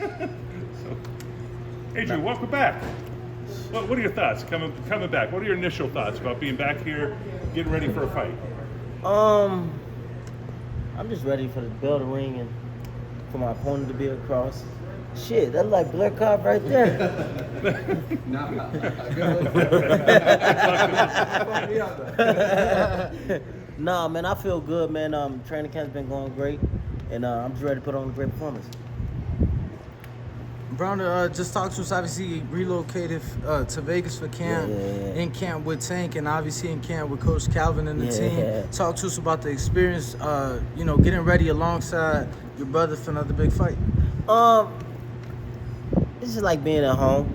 So, Adrien, welcome back. What are your thoughts coming back? What are your initial thoughts about being back here, getting ready for a fight? I'm just ready for the bell to ring and for my opponent to be across. Shit, that's like Blair Cobbs right there. Nah, man, I feel good, man. Training camp's been going great, and I'm just ready to put on a great performance. Broner, just talk to us. Obviously, you relocated to Vegas for camp, in camp with Tank, and obviously in camp with Coach Calvin and the team. Talk to us about the experience, getting ready alongside your brother for another big fight. It's just like being at home,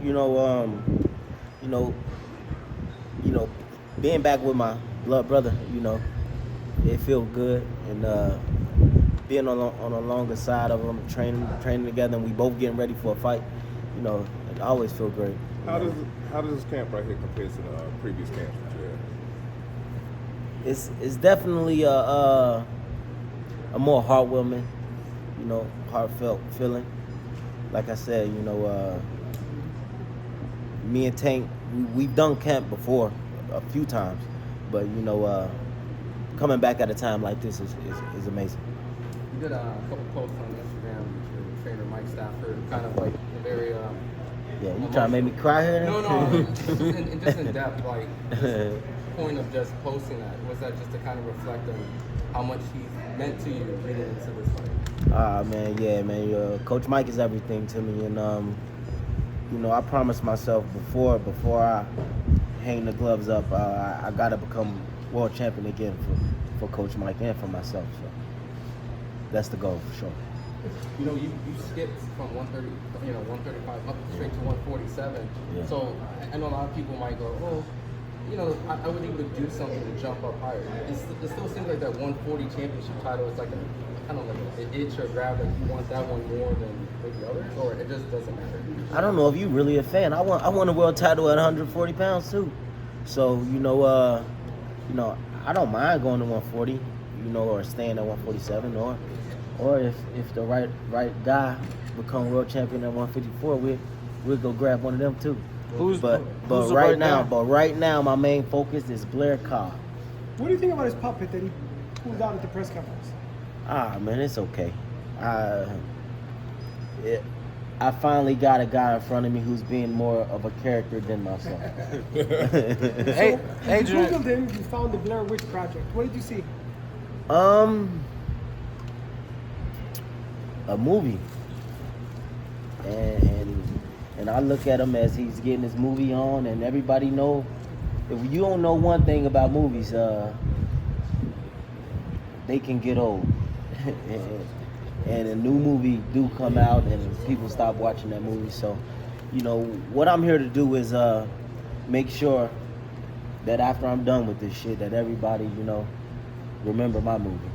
being back with my blood brother, it feels good, and being on a longer side of them, training together, and we both getting ready for a fight, it always feel great. How does this camp right here compare to the previous camps that you had? It's definitely a more heartwarming, heartfelt feeling. Like I said, me and Tank, we've done camp before a few times, but coming back at a time like this is amazing. You did a couple posts on Instagram with your trainer Mike Stafford, kind of like a very yeah, you trying to make me cry here? No, just in depth, like the point of just posting that, was that just to kind of reflect on how much he's meant to you leading into this fight? Coach Mike is everything to me, and I promised myself before I hang the gloves up, I gotta become world champion again for Coach Mike and for myself. So that's the goal for sure. You skipped from 135 up straight to 147. Yeah. So I know a lot of people might go, oh, I would need to do something to jump up higher. It still seems like that 140 championship title is like an itch or grab, like you want that one more than maybe others, or it just doesn't matter? I don't know if you really a fan. I won a world title at 140 pounds too. So, I don't mind going to 140, or staying at 147, or if the right guy become world champion at 154, we'll go grab one of them too. But right now my main focus is Blair Cobbs. What do you think about his puppet that he pulled out at the press conference? Man, it's okay. I finally got a guy in front of me who's being more of a character than myself. Hey, Adrien, you Googled him, you found the Blair Witch Project. What did you see? A movie. And I look at him as he's getting his movie on, and everybody know, if you don't know one thing about movies, they can get old. And a new movie do come out, and people stop watching that movie. So, what I'm here to do is make sure that after I'm done with this shit, that everybody, remember my movie.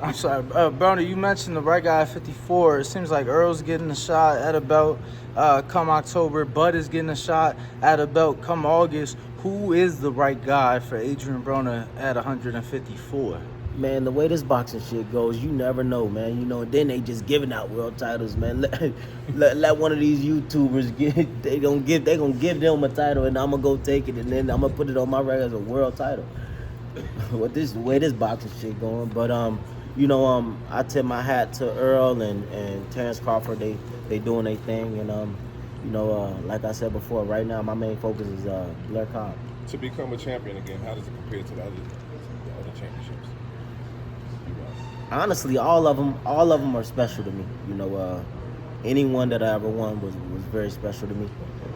I'm sorry, Broner, you mentioned the right guy at 54. It seems like Earl's getting a shot at a belt come October. Bud is getting a shot at a belt come August. Who is the right guy for Adrien Broner at 154? Man, the way this boxing shit goes, you never know, man. And then they just giving out world titles, man. Let one of these YouTubers they gonna give them a title, and I'm gonna go take it, and then I'm gonna put it on my record as a world title. What the way this boxing shit going, but I tip my hat to Earl and Terrence Crawford. They doing their thing, and like I said before, right now my main focus is Blair Cobbs. To become a champion again, how does it compare to the other championships? Honestly, all of them are special to me. Anyone that I ever won was very special to me,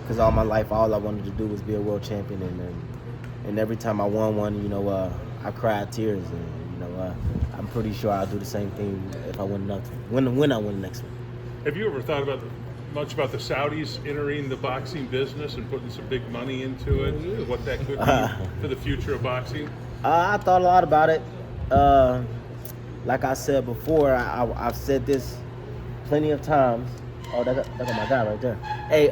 because all my life, all I wanted to do was be a world champion, and every time I won one, I cried tears, and I'm pretty sure I'll do the same thing if I win next one. When I win the next one. Have you ever thought much about the Saudis entering the boxing business and putting some big money into it? What that could mean for the future of boxing? I thought a lot about it. Like I said before, I've said this plenty of times. Oh, that's my guy right there. Hey,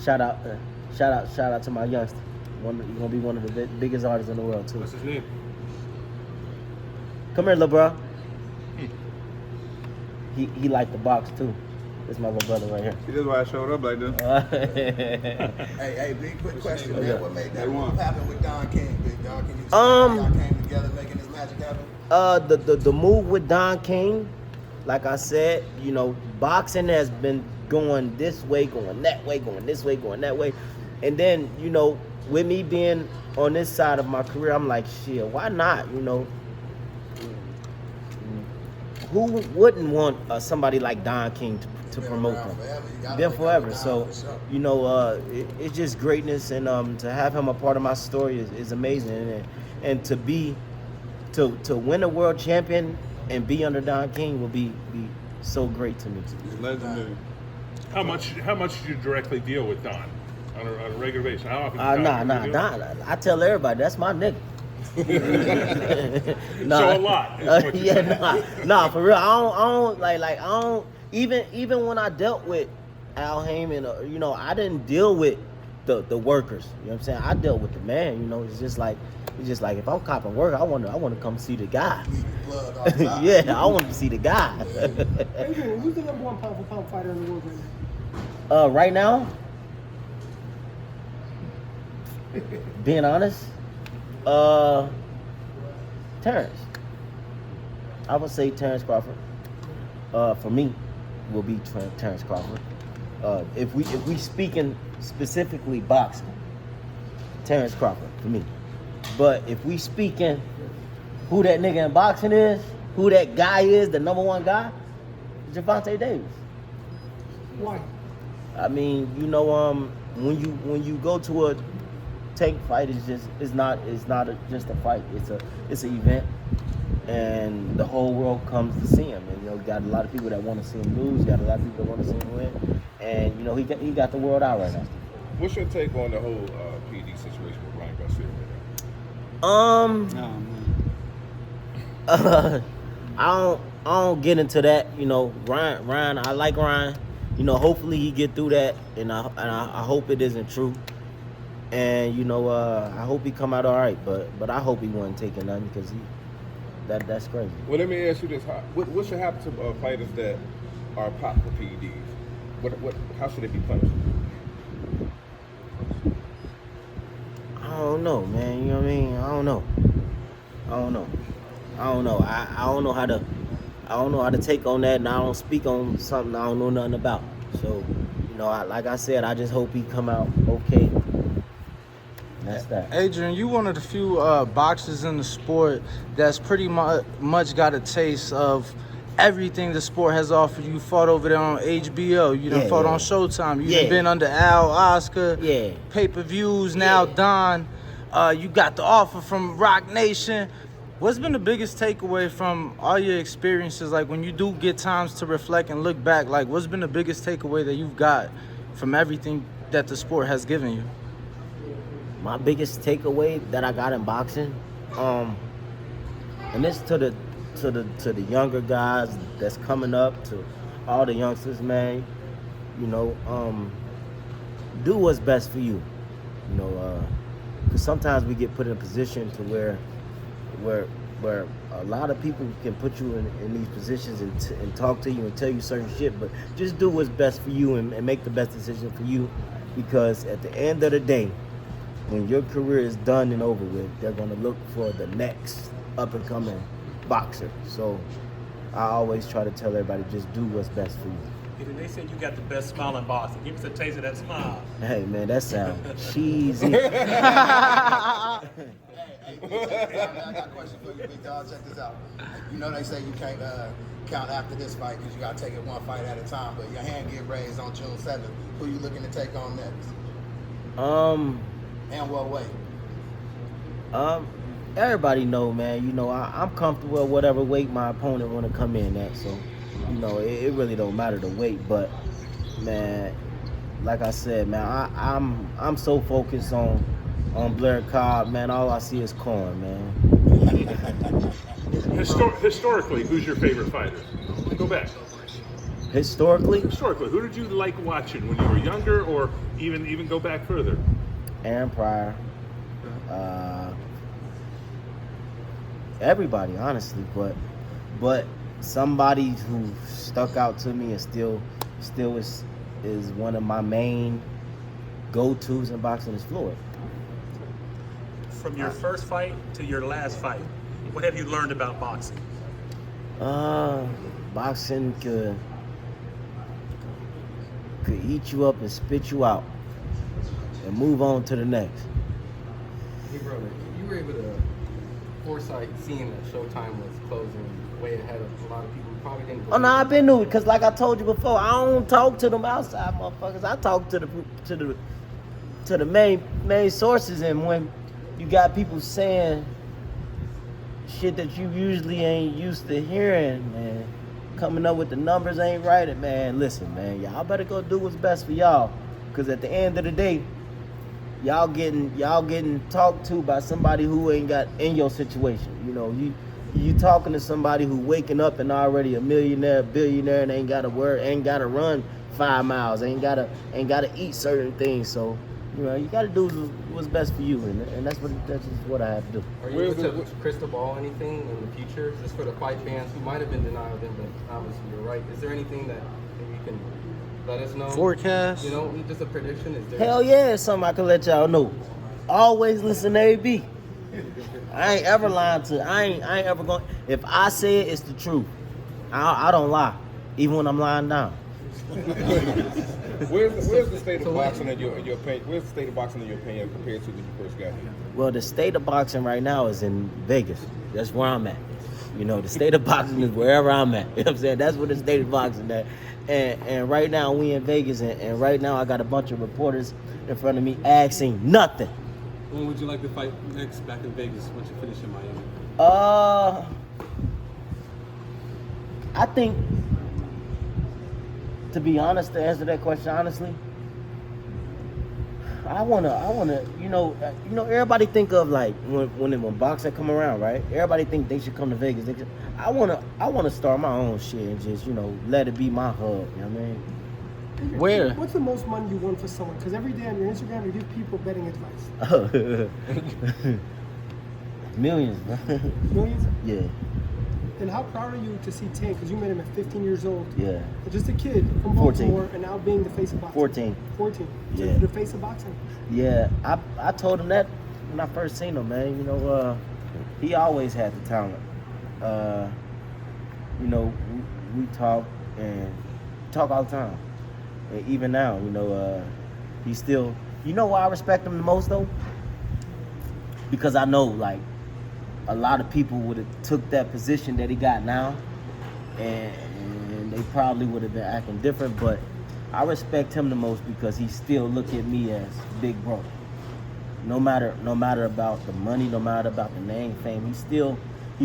shout out to my youngster. You're gonna be one of the biggest artists in the world too. What's his name? Come here, little bro. he liked the box too. This is my little brother right here. See, that's why I showed up like this. Hey, big quick question, Okay. man. What made that They won. move happen with Don King, Big Dog? Can you explain how y'all came together making this magic happen? The move with Don King, like I said, you know, boxing has been going this way, going that way, going this way, going that way. And then, you know, with me being on this side of my career, I'm like, shit, why not? You know, who wouldn't want somebody like Don King to promote them? Been forever. So, you know, it's just greatness, and to have him a part of my story is amazing, and to win a world champion and be under Don King will be so great to me. Legendary. How much do you directly deal with Don on a regular basis? How often? do you deal? Don. I tell everybody that's my nigga. So a lot. Is what you're saying. Nah, for real. I don't even when I dealt with Al Heyman, you know, I didn't deal with the workers. You know what I'm saying? I dealt with the man. You know, it's just like if I'm copping work, I want to come see the guy. Yeah, I want to see the guy. Adrien, who's the number one pound for pound fighter in the world right now? Right now, being honest, Terrence. I would say Terrence Crawford. For me, will be Terrence Crawford. If we speaking specifically boxing, Terrence Crawford for me. But if we speaking who that nigga in boxing is, who that guy is, the number one guy, Gervonta Davis. Why? I mean, you know, when you go to a tank fight, it's not just a fight. It's an event, and the whole world comes to see him. And you know, you got a lot of people that want to see him lose. You got a lot of people that want to see him win. And you know, he got the world out right now. What's your take on the whole PD situation with Ryan Garcia right I don't get into that. You know, Ryan. I like Ryan. You know, hopefully he get through that, and I hope it isn't true. And you know, I hope he come out all right. But I hope he wasn't taking nothing because that's crazy. Well, let me ask you this: what should happen to fighters that are popped for PEDs? How should they be punished? I don't know, man. You know what I mean? I don't know. I don't know how to take on that, and I don't speak on something I don't know nothing about. So, you know, like I said, I just hope he come out okay. That's that. Adrien, you one of the few boxers in the sport that's pretty much got a taste of everything the sport has offered. You fought over there on HBO. You done fought on Showtime. You done been under Al, Oscar, pay-per-views, now Don. You got the offer from Rock Nation. What's been the biggest takeaway from all your experiences? Like when you do get times to reflect and look back, like what's been the biggest takeaway that you've got from everything that the sport has given you? My biggest takeaway that I got in boxing, and this to the younger guys that's coming up, to all the youngsters, man, you know, do what's best for you. You know, because sometimes we get put in a position to where a lot of people can put you in these positions and talk to you and tell you certain shit, but just do what's best for you and make the best decision for you, because at the end of the day, when your career is done and over with, they're going to look for the next up-and-coming boxer. So I always try to tell everybody, just do what's best for you. They said you got the best smile in boxing. Give us a taste of that smile. Hey, man, that sounds cheesy. Hey, I got a question for you, Big Dog. Check this out. You know they say you can't count after this fight because you got to take it one fight at a time, but your hand get raised on June 7th. Who you looking to take on next? And what way? Everybody know, man. You know, I'm comfortable at whatever weight my opponent want to come in at. So, you know, it really don't matter the weight. But, man, like I said, man, I'm so focused on Blair Cobbs, man. All I see is corn, man. Historically, who's your favorite fighter? Go back. Historically, who did you like watching when you were younger, or even go back further? Aaron Pryor. Everybody, honestly, but somebody who stuck out to me and still is one of my main go-tos in boxing is Floyd. From your first fight to your last fight, what have you learned about boxing? Boxing could eat you up and spit you out and move on to the next. Hey, brother, you were able to foresight seeing that Showtime was closing way ahead of a lot of people who probably didn't. Oh no, I've been knew it because, like I told you before, I don't talk to them outside motherfuckers. I talk to the main sources, and when you got people saying shit that you usually ain't used to hearing, man, coming up with the numbers ain't right, and man, listen, man, y'all better go do what's best for y'all, because at the end of the day, y'all getting talked to by somebody who ain't got in your situation. You know, you talking to somebody who waking up and already a millionaire, billionaire, and ain't gotta run 5 miles, ain't gotta eat certain things. So, you know, you gotta do what's best for you, and that's just what I have to do. Are you able to crystal ball anything in the future, just for the fight fans who might have been denied of them, but obviously you're right? Is there anything that maybe you can let us know? Forecast? You know, just a prediction? Is there? Hell yeah, it's something I can let y'all know. Always listen to AB. I ain't ever lying to. I ain't ever going. If I say it, it's the truth. I don't lie, even when I'm lying down. Where's the state of boxing in your opinion? Where's the state of boxing in your opinion compared to when you first got here? Well, the state of boxing right now is in Vegas. That's where I'm at. You know, the state of boxing is wherever I'm at. You know what I'm saying? That's where the state of boxing at. And right now we in Vegas, and right now I got a bunch of reporters in front of me asking nothing. When would you like to fight next back in Vegas once you finish in Miami? I think, to be honest, to answer that question honestly, I wanna, you know, everybody think of like when boxing come around, right? Everybody think they should come to Vegas. I wanna start my own shit and just, you know, let it be my hub. You know what I mean? Where? What's the most money you won for someone? Because every day on your Instagram you give people betting advice. Millions, bro. Millions? Yeah. And how proud are you to see Tank? Because you met him at 15 years old. Yeah. Just a kid from 14. Baltimore, and now being the face of boxing. 14. 14. Yeah. The face of boxing. Yeah, I told him that when I first seen him, man. You know, he always had the talent. You know, we talk all the time. And even now, you know, he still. You know why I respect him the most though? Because I know, like, a lot of people would have took that position that he got now, and they probably would have been acting different. But I respect him the most because he still look at me as big bro. No matter about the money, no matter about the name, fame, he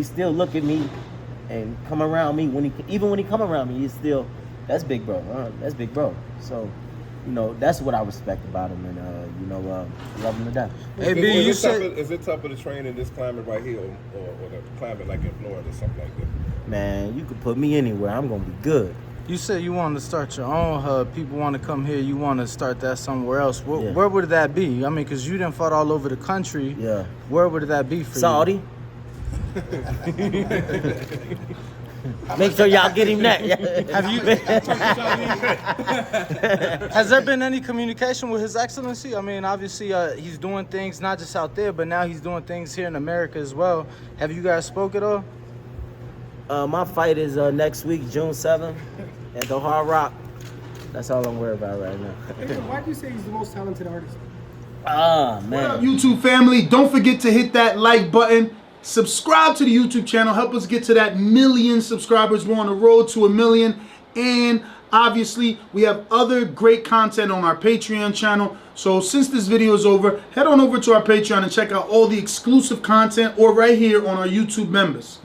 still look at me and come around me even when he come around me, he's still, that's big bro. That's big bro. So, you know, that's what I respect about him, and you know, love him to death. Hey, B, you said, is it tougher to train in this climate right here, or the climate like in Florida or something like that? Man, you could put me anywhere. I'm gonna be good. you said you wanted to start your own hub. People want to come here. You want to start that somewhere else. Yeah. Where would that be? I mean, because you done fought all over the country. Yeah. Where would that be for Saudi. you? Make sure y'all get him that. Have you? Has there been any communication with His Excellency? I mean, obviously he's doing things not just out there, but now he's doing things here in America as well. Have you guys spoke at all? My fight is next week, June 7th, at the Hard Rock. That's all I'm worried about right now. Why do you say he's the most talented artist? Man. What up, YouTube family? Don't forget to hit that like button. Subscribe to the YouTube channel. Help us get to that 1 million subscribers. We're on the road to 1 million. And obviously, we have other great content on our Patreon channel. So since this video is over, head on over to our Patreon and check out all the exclusive content, or right here on our YouTube members.